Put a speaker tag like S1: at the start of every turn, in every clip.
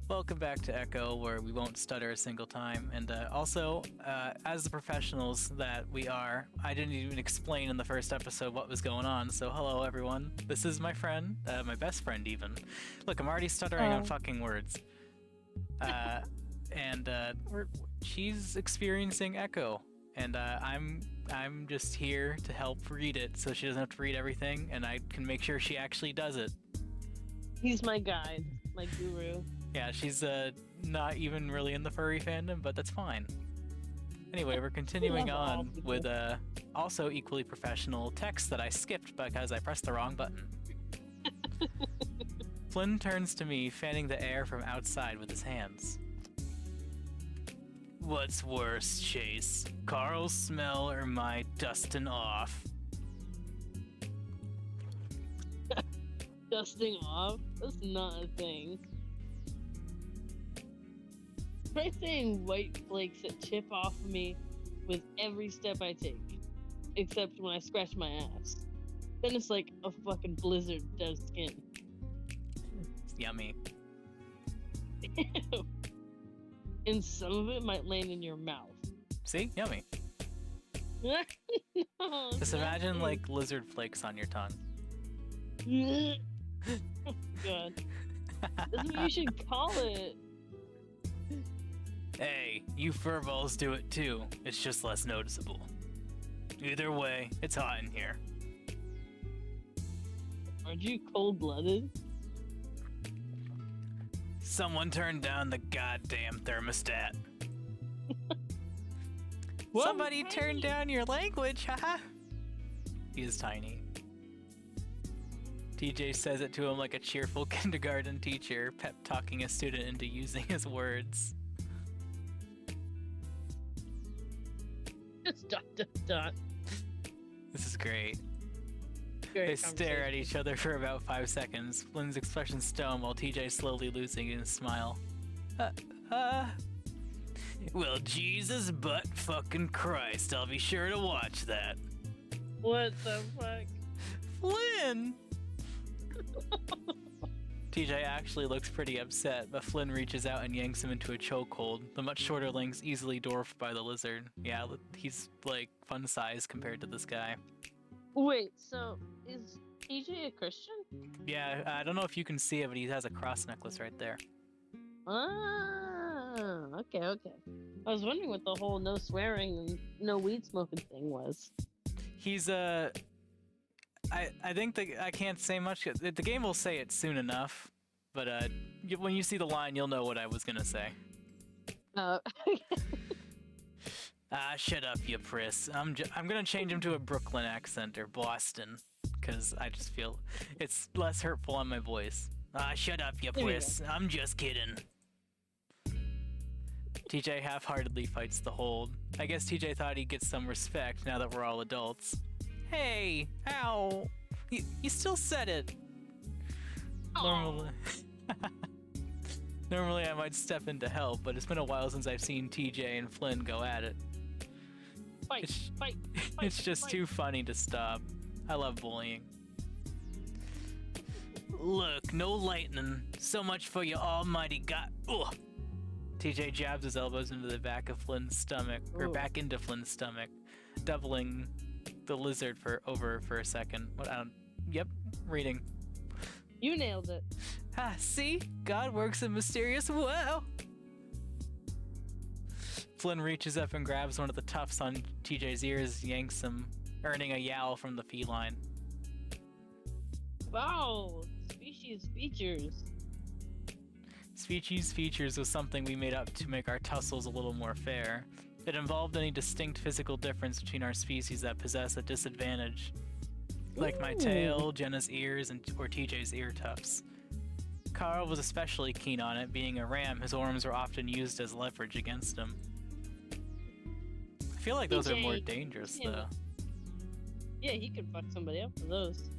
S1: Welcome back to Echo, where we won't stutter a single time. And also, as the professionals that we are, I didn't even explain in the first episode what was going on. So hello, everyone. This is my friend, my best friend even. Look, I'm already stuttering on fucking words. She's experiencing Echo, and I'm just here to help read it, so she doesn't have to read everything, and I can make sure she actually does it.
S2: He's my guide, my guru.
S1: Yeah, she's not even really in the furry fandom, but that's fine. Anyway, we're continuing on with also equally professional text that I skipped because I pressed the wrong button. Flynn turns to me, fanning the air from outside with his hands. What's worse, Chase? Carl's smell or my dusting off?
S2: Dusting off? That's not a thing. Try saying white flakes that chip off of me with every step I take. Except when I scratch my ass. Then it's like a fucking blizzard does skin.
S1: It's yummy.
S2: Ew. And some of it might land in your mouth.
S1: See? Yummy.
S2: No,
S1: just imagine like lizard flakes on your tongue.
S2: God. That's what you should call it.
S1: Hey, you furballs do it too. It's just less noticeable. Either way, it's hot in here.
S2: Aren't you cold-blooded?
S1: Someone turned down the goddamn thermostat. Somebody turned down your language, haha. He is tiny. TJ says it to him like a cheerful kindergarten teacher, pep-talking a student into using his words.
S2: Just ...
S1: This is great. They stare at each other for about 5 seconds, Flynn's expression stone while TJ slowly losing his smile. Well, Jesus but fucking Christ, I'll be sure to watch that.
S2: What the fuck?
S1: Flynn! TJ actually looks pretty upset, but Flynn reaches out and yanks him into a chokehold, the much shorter lengths easily dwarfed by the lizard. Yeah, he's like fun size compared to this guy.
S2: Wait, so is TJ a Christian?
S1: Yeah, I don't know if you can see it, but he has a cross necklace right there.
S2: Ah, okay. I was wondering what the whole no swearing and no weed smoking thing was.
S1: He's I think that I can't say much. The game will say it soon enough, but when you see the line, you'll know what I was gonna say. Shut up, you priss. I'm gonna change him to a Brooklyn accent or Boston, because I just feel it's less hurtful on my voice. Shut up, you priss. I'm just kidding. TJ half-heartedly fights the hold. I guess TJ thought he'd get some respect now that we're all adults. Hey, ow! You still said it. Normally I might step in to help, but it's been a while since I've seen TJ and Flynn go at it.
S2: Fight.
S1: It's just too funny to stop. I love bullying. Look, no lightning. So much for your almighty God. Ugh. TJ jabs his elbows into the back of Flynn's stomach, or back into Flynn's stomach, doubling the lizard for a second. Yep, reading.
S2: You nailed it.
S1: See? God works in mysterious ways. Flynn reaches up and grabs one of the tufts on TJ's ears, yanks him, earning a yowl from the feline.
S2: Wow, species features.
S1: Species features was something we made up to make our tussles a little more fair. It involved any distinct physical difference between our species that possess a disadvantage. Like my tail, Jenna's ears, or TJ's ear tufts. Carl was especially keen on it, being a ram, his arms were often used as leverage against him. I feel like those are more dangerous, though.
S2: Yeah, he could fuck somebody up for those.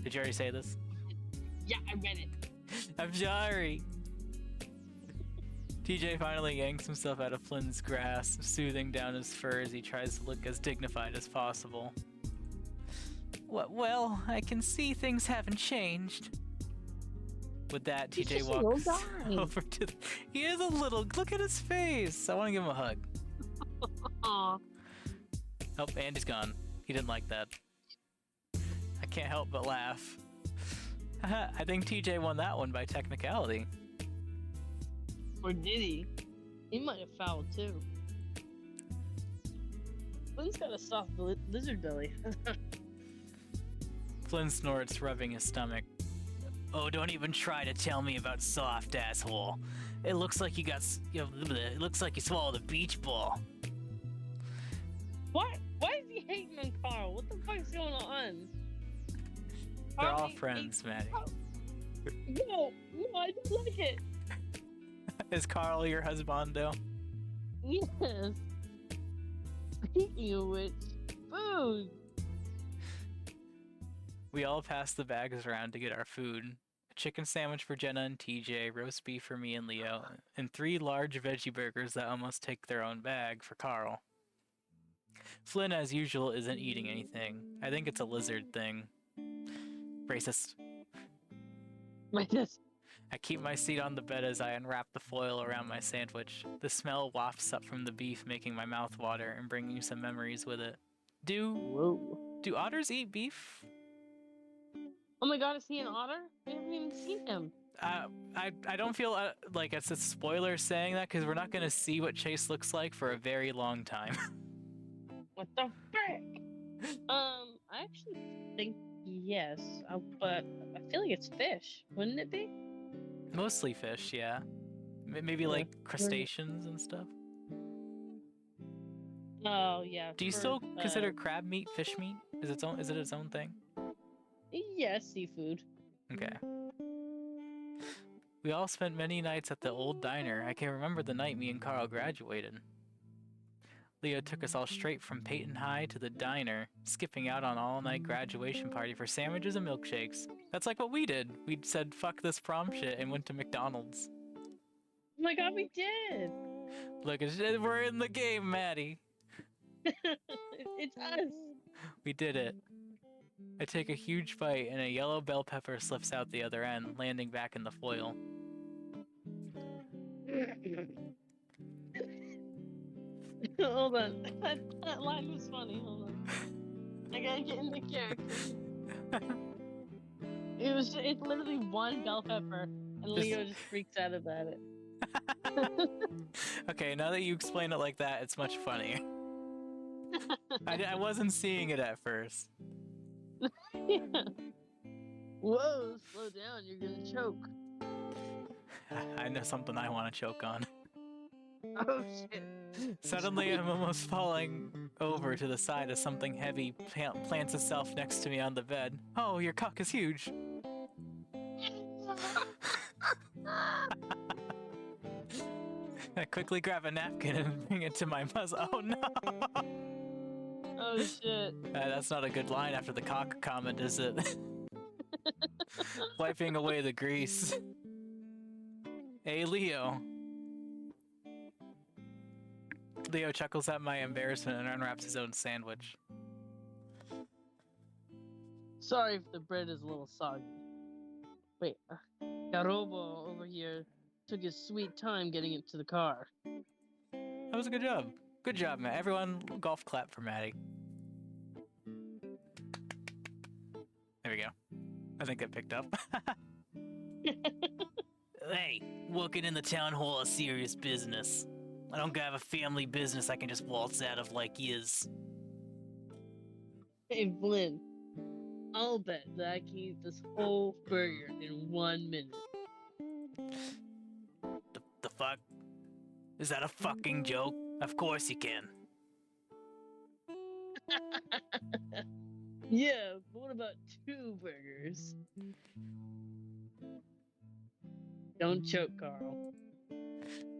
S1: Did you already say this?
S2: Yeah, I read it.
S1: I'm sorry. TJ finally yanks himself out of Flynn's grasp, soothing down his fur as he tries to look as dignified as possible. Well, I can see things haven't changed. With that,
S2: He's
S1: TJ
S2: just a little
S1: walks
S2: guy.
S1: over to. He is a little. Look at his face. I want to give him a hug.
S2: Aw.
S1: Oh, and he's gone. He didn't like that. I can't help but laugh. I think TJ won that one by technicality.
S2: Or did he? He might have fouled too. Flynn's got a soft lizard belly.
S1: Flynn snorts, rubbing his stomach. Oh, don't even try to tell me about soft, asshole. It looks like it looks like you swallowed a beach ball.
S2: What? Why is he hating on Carl? What the fuck's going on?
S1: They're
S2: Carl
S1: all
S2: hates-
S1: friends, Maddie.
S2: No, I don't like it.
S1: Is Carl your husbando?
S2: Yes. Speaking of which, food.
S1: We all pass the bags around to get our food. A chicken sandwich for Jenna and TJ, roast beef for me and Leo, and 3 large veggie burgers that almost take their own bag for Carl. Flynn, as usual, isn't eating anything. I think it's a lizard thing. Racist.
S2: Racist.
S1: I keep my seat on the bed as I unwrap the foil around my sandwich. The smell wafts up from the beef, making my mouth water and bringing some memories with it.
S2: Whoa.
S1: Do otters eat beef?
S2: Oh my god, is he an otter? We haven't even seen him.
S1: I don't feel like it's a spoiler saying that because we're not going to see what Chase looks like for a very long time.
S2: What the frick? I actually think yes, but I feel like it's fish, wouldn't it be?
S1: Mostly fish, yeah. Maybe
S2: Yeah.
S1: like crustaceans and stuff.
S2: Oh yeah.
S1: Do you still consider crab meat fish meat? Is it its own thing?
S2: Yes, seafood.
S1: Okay. We all spent many nights at the old diner. I can remember the night me and Carl graduated. Leo took us all straight from Peyton High to the diner, skipping out on all-night graduation party for sandwiches and milkshakes. That's like what we did. We said fuck this prom shit and went to McDonald's.
S2: Oh my god, we did!
S1: Look, we're in the game, Maddie.
S2: It's us!
S1: We did it. I take a huge bite and a yellow bell pepper slips out the other end, landing back in the foil.
S2: Hold on. That line was funny. Hold on. I gotta get into character. It's literally one bell pepper, and Leo just freaks out about it.
S1: Okay, now that you explain it like that, it's much funnier. I wasn't seeing it at first.
S2: Yeah. Whoa, slow down, you're gonna choke.
S1: I know something I want to choke on.
S2: Oh shit.
S1: Suddenly, I'm almost falling over to the side as something heavy plants itself next to me on the bed. Oh, your cock is huge. I quickly grab a napkin and bring it to my muzzle. Oh no!
S2: Oh shit.
S1: That's not a good line after the cock comment, is it? Wiping away the grease. Hey, Leo. Leo chuckles at my embarrassment and unwraps his own sandwich.
S2: Sorry if the bread is a little soggy. Wait, Garobo over here took his sweet time getting it to the car.
S1: That was a good job. Good job, Matt. Everyone, golf clap for Maddie. There we go. I think that picked up. Hey, working in the town hall is serious business. I don't have a family business I can just waltz out of like yous.
S2: Hey, Flynn, I'll bet that I can eat this whole burger in 1 minute.
S1: The fuck? Is that a fucking joke? Of course you can.
S2: Yeah, but what about 2 burgers? Don't choke, Carl.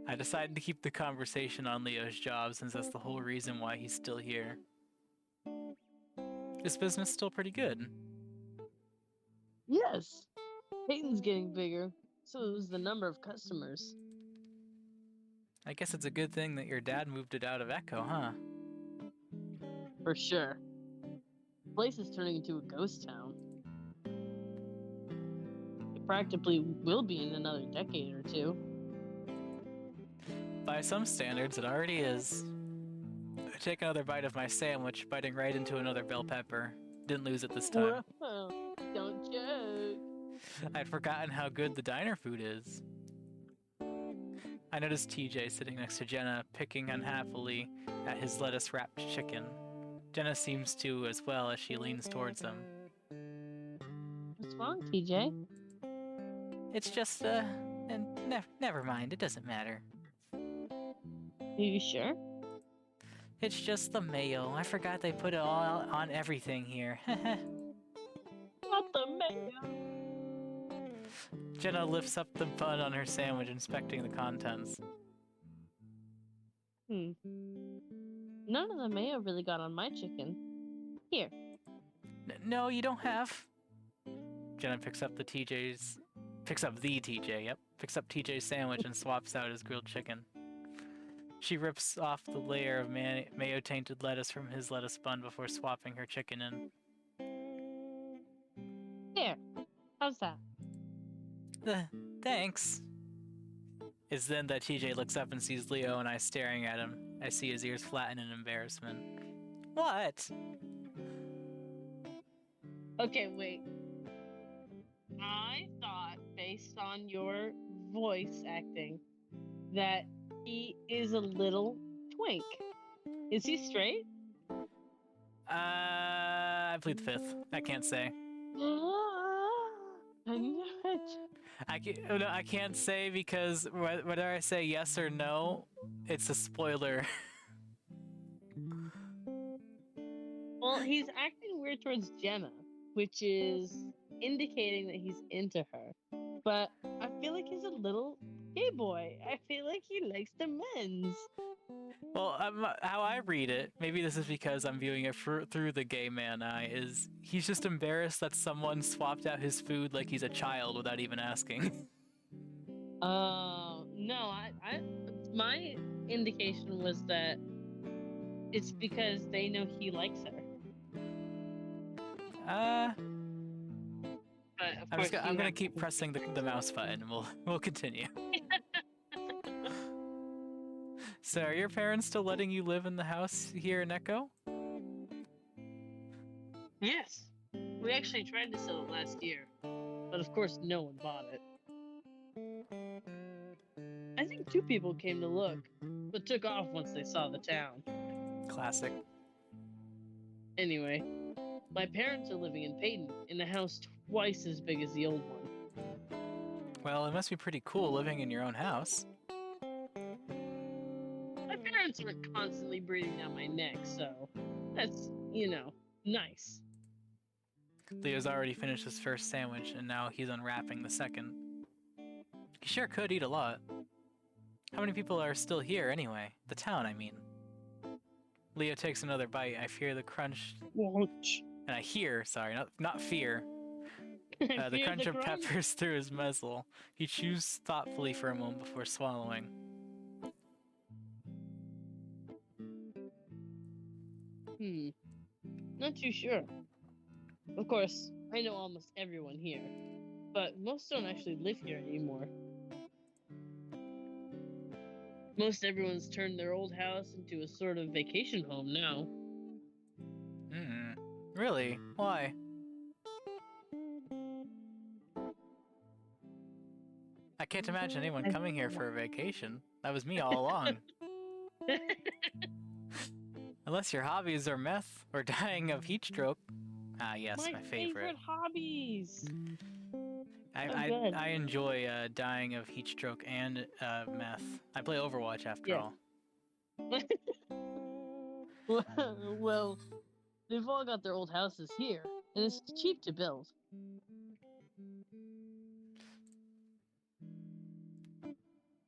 S1: I decided to keep the conversation on Leo's job since that's the whole reason why he's still here. This business still pretty good.
S2: Yes, Peyton's getting bigger, so is the number of customers.
S1: I guess it's a good thing that your dad moved it out of Echo, huh?
S2: For sure. The place is turning into a ghost town. practically will be in another decade or two.
S1: By some standards, it already is. I take another bite of my sandwich, biting right into another bell pepper. Didn't lose it this time.
S2: Whoa, don't joke.
S1: I'd forgotten how good the diner food is. I noticed TJ sitting next to Jenna, picking unhappily at his lettuce-wrapped chicken. Jenna seems to as well as she leans towards him.
S2: What's wrong, TJ?
S1: It's just, never mind, it doesn't matter.
S2: Are you sure?
S1: It's just the mayo. I forgot they put it all on everything here.
S2: Not the mayo.
S1: Jenna lifts up the bun on her sandwich, inspecting the contents.
S2: None of the mayo really got on my chicken. Here.
S1: No, you don't have. Jenna picks up the TJ's sandwich and swaps out his grilled chicken. She rips off the layer of mayo-tainted lettuce from his lettuce bun before swapping her chicken in.
S2: Here. How's that?
S1: Thanks. It's then that TJ looks up and sees Leo and I staring at him. I see his ears flatten in embarrassment. What?
S2: Okay, wait. I thought, based on your voice acting, that he is a little twink. Is he straight?
S1: I plead the fifth. I can't say.
S2: I knew it.
S1: I can't say because whether I say yes or no, it's a spoiler.
S2: Well, he's acting weird towards Jenna, which is indicating that he's into her. But I feel like he's a little gay boy. I feel like he likes the men's.
S1: Well, how I read it, maybe this is because I'm viewing it through the gay man eye, is he's just embarrassed that someone swapped out his food like he's a child without even asking.
S2: No, my indication was that it's because they know he likes her. But of course,
S1: I'm gonna keep pressing the mouse button and we'll continue. So, are your parents still letting you live in the house here in Echo?
S2: Yes. We actually tried to sell it last year, but of course no one bought it. I think 2 people came to look, but took off once they saw the town.
S1: Classic.
S2: Anyway, my parents are living in Peyton, in a house twice as big as the old one.
S1: Well, it must be pretty cool living in your own house.
S2: My parents aren't constantly breathing down my neck, so that's, nice.
S1: Leo's already finished his first sandwich, and now he's unwrapping the second. He sure could eat a lot. How many people are still here, anyway? The town, I mean. Leo takes another bite. I fear the crunch... And I hear, sorry, not fear. The crunch of peppers through his muzzle. He chews thoughtfully for a moment before swallowing.
S2: Not too sure. Of course, I know almost everyone here, but most don't actually live here anymore. Most everyone's turned their old house into a sort of vacation home now.
S1: Really? Why? I can't imagine anyone coming here for a vacation. That was me all along. Unless your hobbies are meth or dying of heat stroke. Ah, yes, my favorite.
S2: hobbies.
S1: I enjoy dying of heat stroke and meth. I play Overwatch after all.
S2: Well, they've all got their old houses here, and it's cheap to build.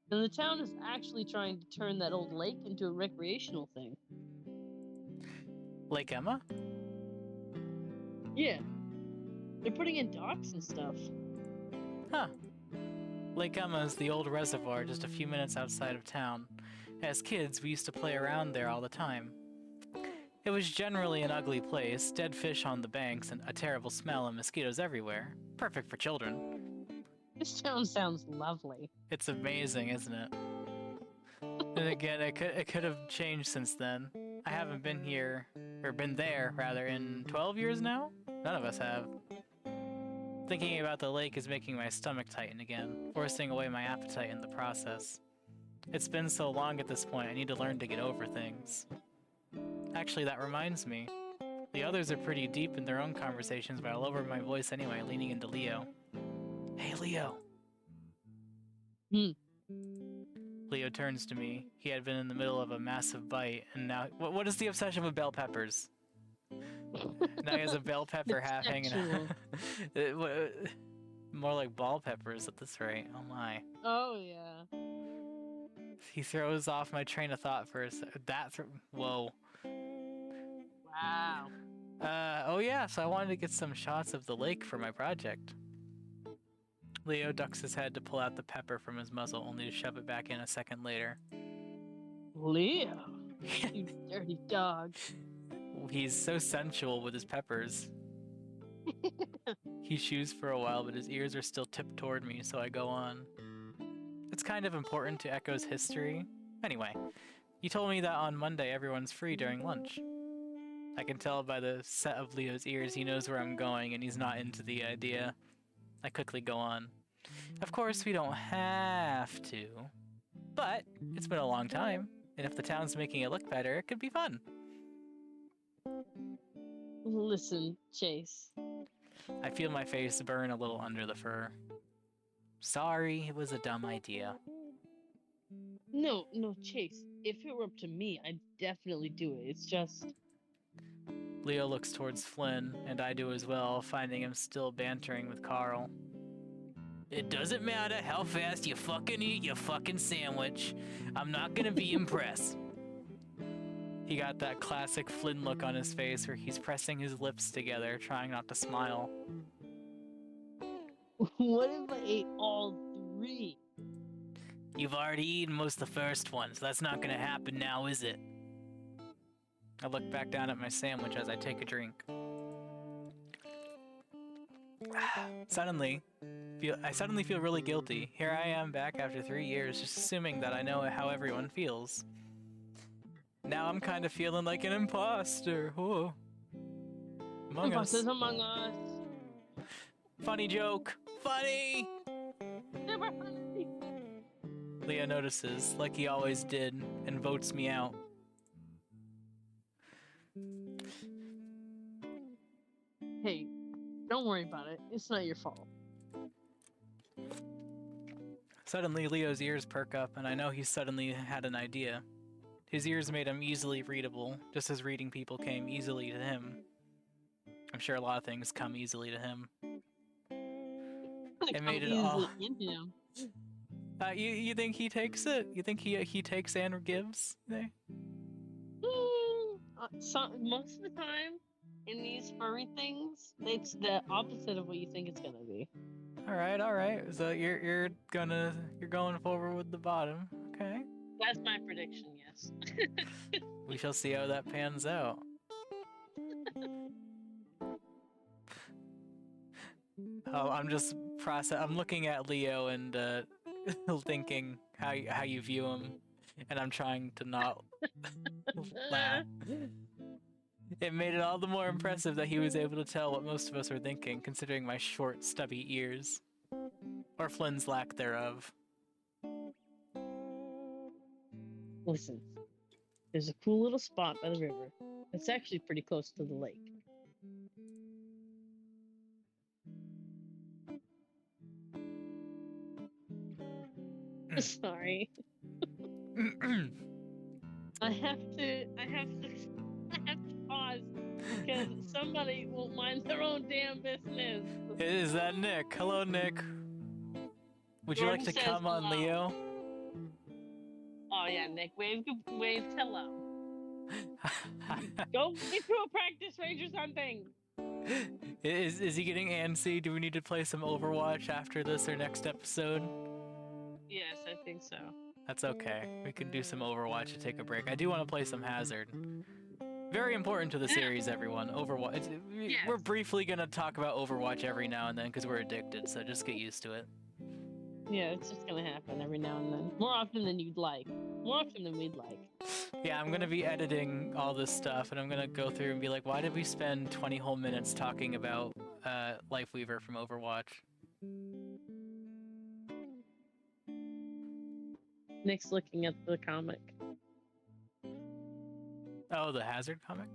S2: And the town is actually trying to turn that old lake into a recreational thing.
S1: Lake Emma?
S2: Yeah. They're putting in docks and stuff.
S1: Huh. Lake Emma is the old reservoir just a few minutes outside of town. As kids, we used to play around there all the time. It was generally an ugly place, dead fish on the banks, and a terrible smell and mosquitoes everywhere. Perfect for children.
S2: This town sounds lovely.
S1: It's amazing, isn't it? And again, it could have changed since then. I haven't been here, or been there, rather, in 12 years now? None of us have. Thinking about the lake is making my stomach tighten again, forcing away my appetite in the process. It's been so long at this point, I need to learn to get over things. Actually, that reminds me. The others are pretty deep in their own conversations, but I'll lower my voice anyway, leaning into Leo. Hey, Leo.
S2: Hmm.
S1: Leo turns to me. He had been in the middle of a massive bite, and now... What is the obsession with bell peppers? Now he has a bell pepper half hanging out. More like ball peppers at this rate. Oh my.
S2: Oh, yeah.
S1: He throws off my train of thought for a whoa.
S2: Wow.
S1: Oh yeah, so I wanted to get some shots of the lake for my project. Leo ducks his head to pull out the pepper from his muzzle, only to shove it back in a second later.
S2: Leo, you dirty dog.
S1: He's so sensual with his peppers. He chews for a while, but his ears are still tipped toward me, so I go on. It's kind of important to Echo's history. Anyway, you told me that on Monday everyone's free during lunch. I can tell by the set of Leo's ears he knows where I'm going and he's not into the idea. I quickly go on. Of course, we don't have to. But it's been a long time, and if the town's making it look better, it could be fun.
S2: Listen, Chase.
S1: I feel my face burn a little under the fur. Sorry, it was a dumb idea.
S2: No, Chase. If it were up to me, I'd definitely do it. It's just...
S1: Leo looks towards Flynn, and I do as well, finding him still bantering with Carl. It doesn't matter how fast you fucking eat your fucking sandwich. I'm not gonna be impressed. He got that classic Flynn look on his face where he's pressing his lips together, trying not to smile.
S2: What if I ate all 3?
S1: You've already eaten most of the first one, so that's not gonna happen now, is it? I look back down at my sandwich as I take a drink. I suddenly feel really guilty. Here I am back after 3 years, just assuming that I know how everyone feels. Now I'm kind of feeling like an imposter. Whoa. Among Us.
S2: Imposters among us.
S1: Funny joke. Funny!
S2: Super funny.
S1: Leo notices, like he always did, and votes me out.
S2: Hey, don't worry about it. It's not your fault.
S1: Suddenly, Leo's ears perk up, and I know he suddenly had an idea. His ears made him easily readable, just as reading people came easily to him. I'm sure a lot of things come easily to him. It made it all... You think he takes it? You think he takes and gives?
S2: Most of the time, in these furry things, it's the opposite of what you think it's gonna be.
S1: All right. So you're going forward with the bottom, okay?
S2: That's my prediction. Yes.
S1: We shall see how that pans out. Oh, I'm looking at Leo and thinking how you view him, and I'm trying to not laugh. It made it all the more impressive that he was able to tell what most of us are thinking, considering my short, stubby ears. Or Flynn's lack thereof.
S2: Listen, there's a cool little spot by the river. It's actually pretty close to the lake. Sorry. I have to pause because somebody won't mind their own damn business.
S1: Is that Nick? Hello, Nick. Would you
S2: Jordan
S1: like to
S2: says
S1: come on,
S2: hello.
S1: Leo?
S2: Oh yeah, Nick, wave hello. Go get to a practice range or something.
S1: Is he getting antsy? Do we need to play some Overwatch after this or next episode?
S2: Yes, I think so.
S1: That's okay. We can do some Overwatch to take a break. I do want to play some Hazard. Very important to the series, everyone. Overwatch.
S2: Yes.
S1: We're briefly going to talk about Overwatch every now and then because we're addicted, so just get used to it.
S2: Yeah, it's just gonna happen every now and then. More often than you'd like. More often than we'd like.
S1: Yeah, I'm gonna be editing all this stuff, and I'm gonna go through and be like, why did we spend 20 whole minutes talking about Lifeweaver from Overwatch?
S2: Nick's looking at the comic.
S1: Oh, the Hazard comic?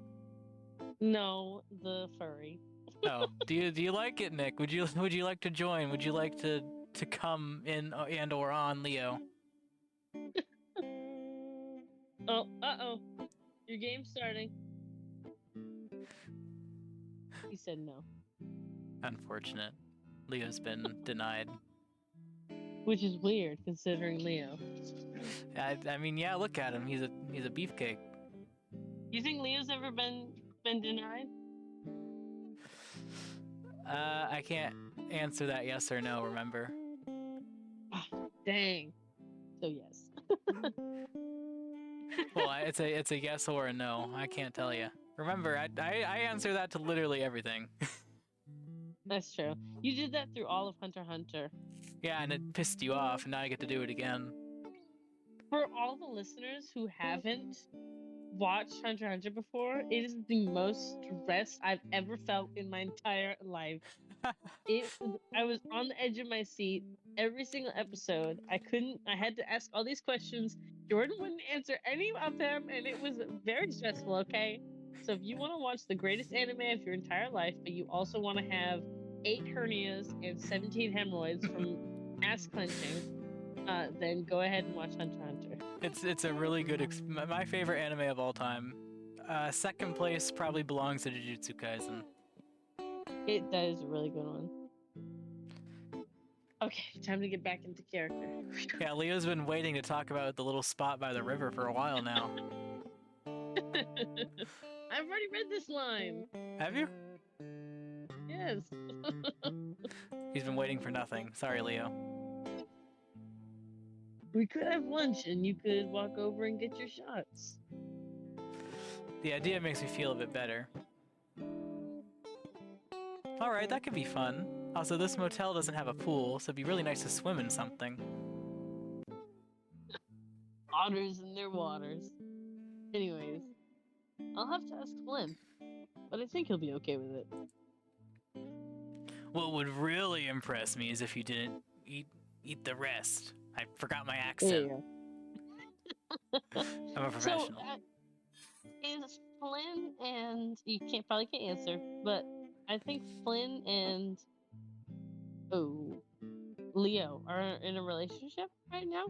S2: No, the furry.
S1: Oh, do you like it, Nick? Would you like to join? Would you like to come in and or on Leo?
S2: Oh, uh-oh. Your game's starting. He said no.
S1: Unfortunate. Leo's been denied.
S2: Which is weird, considering Leo.
S1: I mean, yeah, look at him. He's a beefcake.
S2: You think Leo's ever been denied?
S1: I can't answer that yes or no, remember?
S2: Dang. So yes.
S1: Well, it's a yes or a no. I can't tell you. Remember, I answer that to literally everything.
S2: That's true. You did that through all of Hunter x Hunter.
S1: Yeah, and it pissed you off, and now I get to do it again.
S2: For all the listeners who haven't watched Hunter x Hunter before, it is the most stress I've ever felt in my entire life. I was on the edge of my seat every single episode. I had to ask all these questions. Jordan wouldn't answer any of them, and it was very stressful, okay? So if you want to watch the greatest anime of your entire life, but you also want to have 8 hernias and 17 hemorrhoids from ass clenching, then go ahead and watch Hunter x Hunter.
S1: It's a really good my favorite anime of all time. Second place probably belongs to Jujutsu Kaisen.
S2: That is a really good one. Okay, time to get back into character.
S1: Yeah, Leo's been waiting to talk about the little spot by the river for a while now.
S2: I've already read this line.
S1: Have you?
S2: Yes.
S1: He's been waiting for nothing. Sorry, Leo.
S2: We could have lunch and you could walk over and get your shots.
S1: The idea makes me feel a bit better. Alright, that could be fun. Also, this motel doesn't have a pool, so it'd be really nice to swim in something.
S2: Otters and their waters. Anyways, I'll have to ask Flynn, but I think he'll be okay with it.
S1: What would really impress me is if you didn't eat the rest. I forgot my
S2: There
S1: accent.
S2: you
S1: I'm a professional.
S2: So, is Flynn and you probably can't answer, but I think Flynn and Leo are in a relationship right now.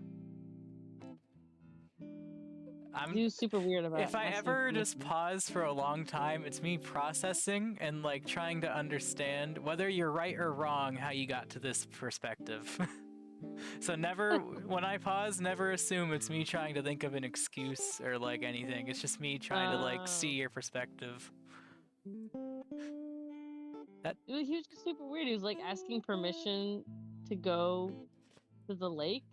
S2: I'm super weird about.
S1: If I ever just pause for a long time, it's me processing and like trying to understand whether you're right or wrong how you got to this perspective. So never, when I pause, never assume it's me trying to think of an excuse or like anything. It's just me trying to like see your perspective.
S2: He was just super weird. He was like asking permission to go to the lake,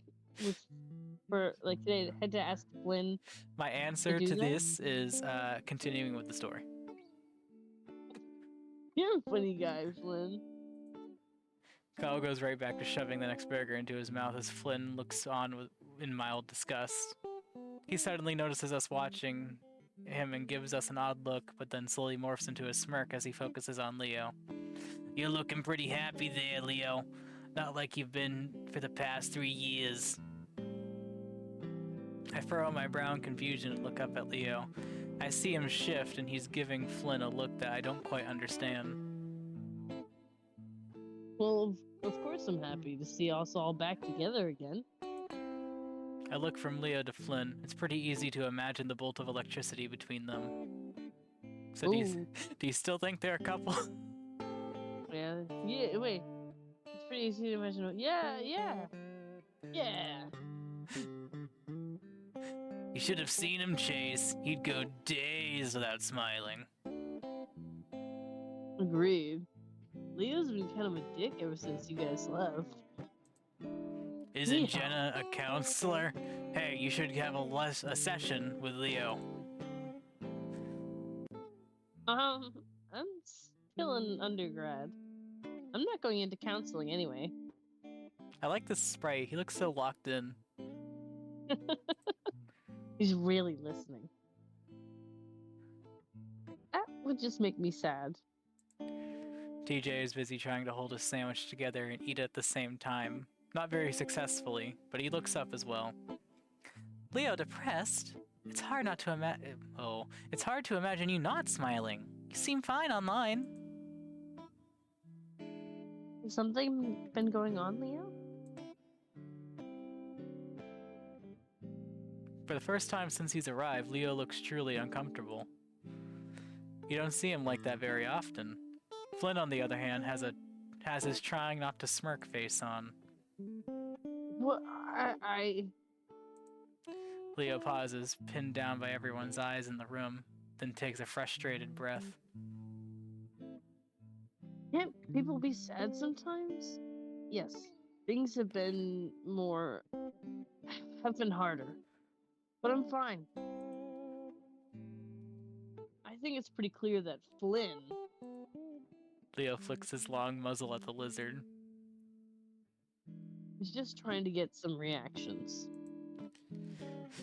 S2: for like they had to ask Flynn.
S1: My answer to this is continuing with the story.
S2: You're a funny guy, Flynn.
S1: Kyle goes right back to shoving the next burger into his mouth as Flynn looks on in mild disgust. He suddenly notices us watching him and gives us an odd look, but then slowly morphs into a smirk as he focuses on Leo. You're looking pretty happy there, Leo. Not like you've been for the past 3 years. I furrow my brow in confusion and look up at Leo. I see him shift and he's giving Flynn a look that I don't quite understand.
S2: Well, of course I'm happy to see us all back together again.
S1: I look from Leo to Flynn. It's pretty easy to imagine the bolt of electricity between them. So do you still think they're a couple?
S2: Yeah, wait. It's pretty easy to imagine. Yeah.
S1: You should have seen him, Chase. He'd go days without smiling.
S2: Agreed. Leo's been kind of a dick ever since you guys left.
S1: Isn't Jenna a counselor? Hey, you should have a session with Leo.
S2: I'm still an undergrad. I'm not going into counseling anyway.
S1: I like this sprite. He looks so locked in.
S2: He's really listening. That would just make me sad.
S1: TJ is busy trying to hold his sandwich together and eat at the same time. Not very successfully, but he looks up as well. Leo, depressed? It's hard not to it's hard to imagine you not smiling. You seem fine online.
S2: Has something been going on, Leo?
S1: For the first time since he's arrived, Leo looks truly uncomfortable. You don't see him like that very often. Flynn, on the other hand, has his trying not to smirk face on.
S2: What?
S1: Leo pauses, pinned down by everyone's eyes in the room, then takes a frustrated breath.
S2: Can't people be sad sometimes? Yes, things have been harder. But I'm fine. I think it's pretty clear that Flynn...
S1: Leo flicks his long muzzle at the lizard.
S2: He's just trying to get some reactions.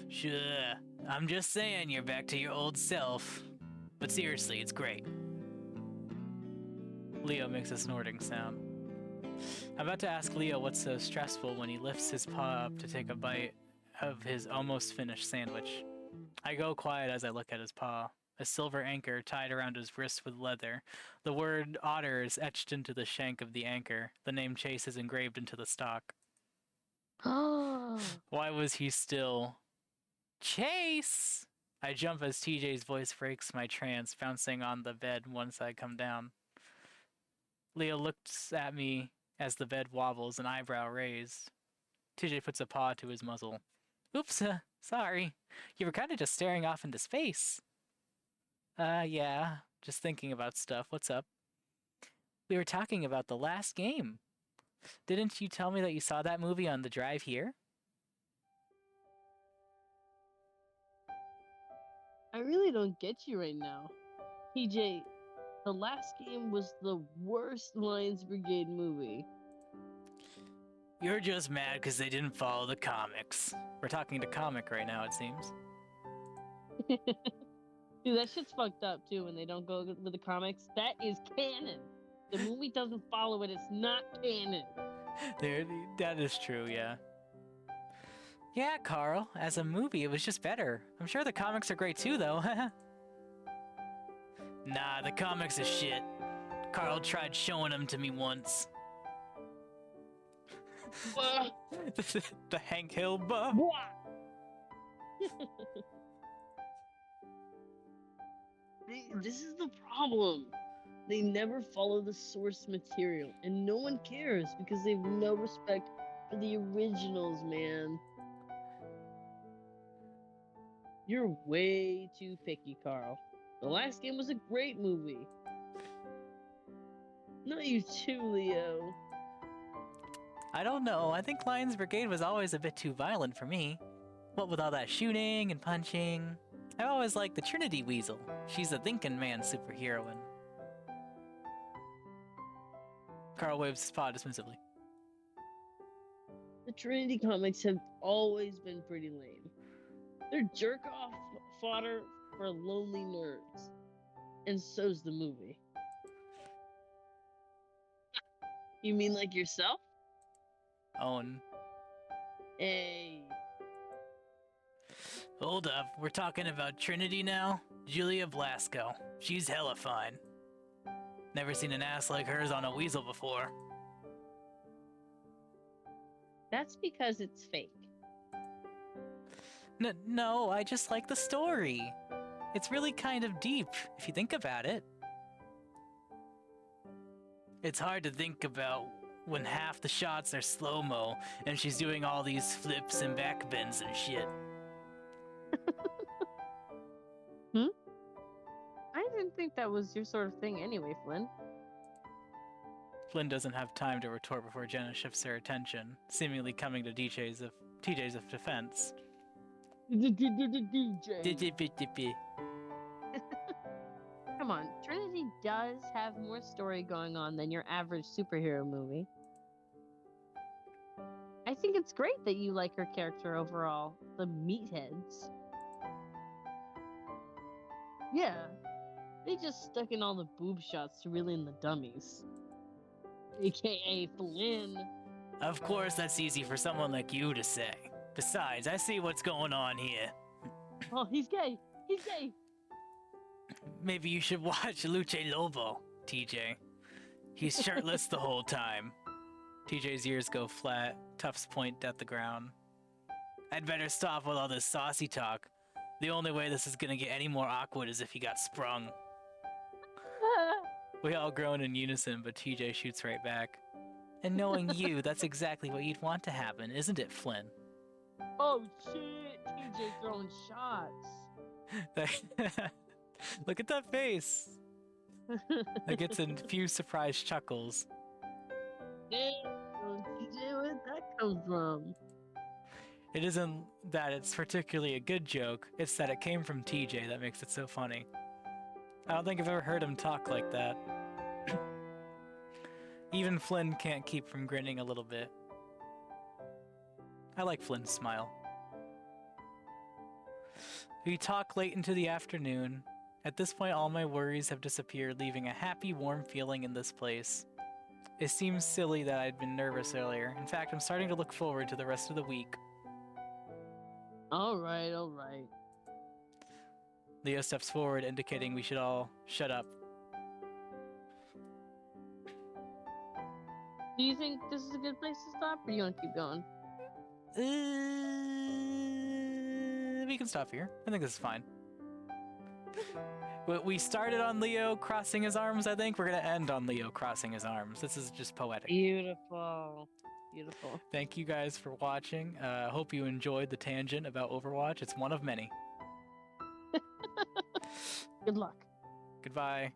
S1: Sure, I'm just saying you're back to your old self. But seriously, it's great. Leo makes a snorting sound. I'm about to ask Leo what's so stressful when he lifts his paw up to take a bite of his almost finished sandwich. I go quiet as I look at his paw. A silver anchor tied around his wrist with leather. The word otter is etched into the shank of the anchor. The name Chase is engraved into the stock. Why was he still... Chase! I jump as TJ's voice breaks my trance, bouncing on the bed once I come down. Leo looks at me as the bed wobbles, an eyebrow raised. TJ puts a paw to his muzzle. Oops, sorry. You were kind of just staring off into space. Yeah, just thinking about stuff. What's up? We were talking about the last game. Didn't you tell me that you saw that movie on the drive here?
S2: I really don't get you right now. TJ, the last game was the worst Lions Brigade movie.
S1: You're just mad because they didn't follow the comics. We're talking to comic right now, it seems.
S2: Dude, that shit's fucked up too when they don't go with the comics. That is canon. The movie doesn't follow it. It's not canon.
S1: That is true, yeah. Yeah, Carl, as a movie, it was just better. I'm sure the comics are great too, though. Nah, the comics are shit. Carl tried showing them to me once. The Hank Hill buff.
S2: This is the problem. They never follow the source material, and no one cares because they have no respect for the originals, man. You're way too picky, Carl. The last game was a great movie. Not you too, Leo.
S1: I don't know. I think Lions Brigade was always a bit too violent for me. What with all that shooting and punching. I always liked the Trinity Weasel. She's a thinking man superheroine. Carl waves his paw dismissively.
S2: The Trinity comics have always been pretty lame. They're jerk-off fodder for lonely nerds. And so's the movie. You mean like yourself?
S1: Own.
S2: Hey.
S1: Hold up, we're talking about Trinity now? Julia Blasco. She's hella fine. Never seen an ass like hers on a weasel before.
S2: That's because it's fake.
S1: No, I just like the story. It's really kind of deep, if you think about it. It's hard to think about when half the shots are slow-mo, and she's doing all these flips and backbends and shit.
S2: I didn't think that was your sort of thing anyway, Flynn.
S1: Flynn doesn't have time to retort before Jenna shifts her attention, seemingly coming to TJ's of defense.
S2: DJ. Come on, Trinity does have more story going on than your average superhero movie. I think it's great that you like her character overall. The meatheads. Yeah. They just stuck in all the boob shots to reel in the dummies. AKA Flynn.
S1: Of course, that's easy for someone like you to say. Besides, I see what's going on here.
S2: Oh, he's gay. He's gay.
S1: Maybe you should watch Luce Lobo, TJ. He's shirtless the whole time. TJ's ears go flat, tufts point at the ground. I'd better stop with all this saucy talk. The only way this is gonna get any more awkward is if he got sprung. We all groan in unison, but TJ shoots right back. And knowing you, that's exactly what you'd want to happen, isn't it, Flynn?
S2: Oh shit, TJ throwing shots.
S1: Look at that face! That gets a few surprised chuckles.
S2: Damn, TJ, where'd that come from?
S1: It isn't that it's particularly a good joke, it's that it came from TJ that makes it so funny. I don't think I've ever heard him talk like that. Even Flynn can't keep from grinning a little bit. I like Flynn's smile. We talk late into the afternoon. At this point, all my worries have disappeared, leaving a happy, warm feeling in this place. It seems silly that I'd been nervous earlier. In fact, I'm starting to look forward to the rest of the week.
S2: Alright, alright.
S1: Leo steps forward, indicating we should all shut up.
S2: Do you think this is a good place to stop, or do you want to keep going?
S1: We can stop here. I think this is fine. We started on Leo crossing his arms, I think. We're going to end on Leo crossing his arms. This is just poetic.
S2: Beautiful. Beautiful.
S1: Thank you guys for watching. Hope you enjoyed the tangent about Overwatch. It's one of many.
S2: Good luck.
S1: Goodbye.